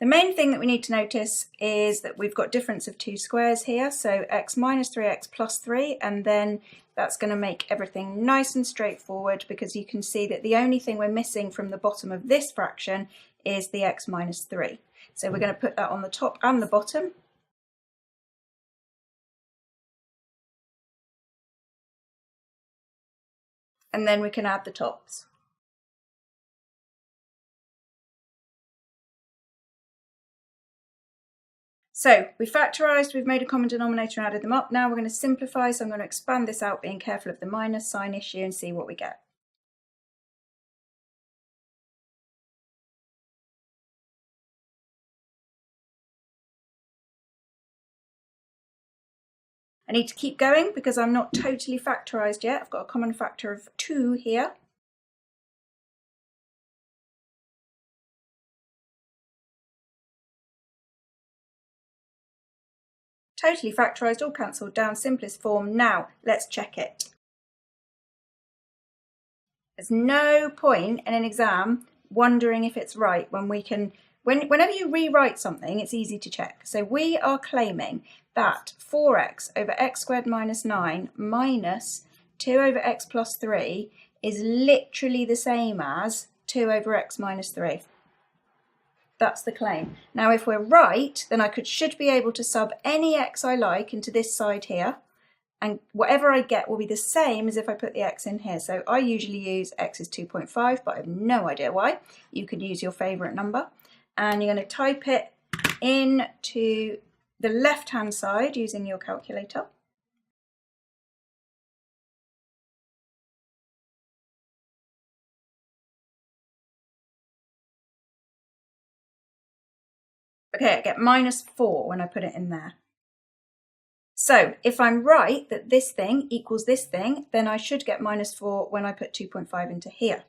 The main thing that we need to notice is that we've got difference of two squares here, so x minus 3x plus 3, and then that's going to make everything nice and straightforward, because you can see that the only thing we're missing from the bottom of this fraction is the x minus 3. So we're going to put that on the top and the bottom. And then we can add the tops. So we factorised, we've made a common denominator and added them up. Now we're going to simplify, so I'm going to expand this out, being careful of the minus sign issue, and see what we get. I need to keep going because I'm not totally factorised yet. I've got a common factor of 2 here. Totally factorised, all cancelled down, simplest form. Now let's check it. There's no point in an exam wondering if it's right when we can, whenever you rewrite something, it's easy to check. So we are claiming that 4x over x squared minus 9 minus 2 over x plus 3 is literally the same as 2 over x minus 3. That's the claim. Now if we're right, then I should be able to sub any x I like into this side here, and whatever I get will be the same as if I put the x in here. So I usually use x is 2.5, but I have no idea why. You could use your favourite number, and you're going to type it into the left-hand side using your calculator. Okay, I get minus 4 when I put it in there. So if I'm right that this thing equals this thing, then I should get minus 4 when I put 2.5 into here.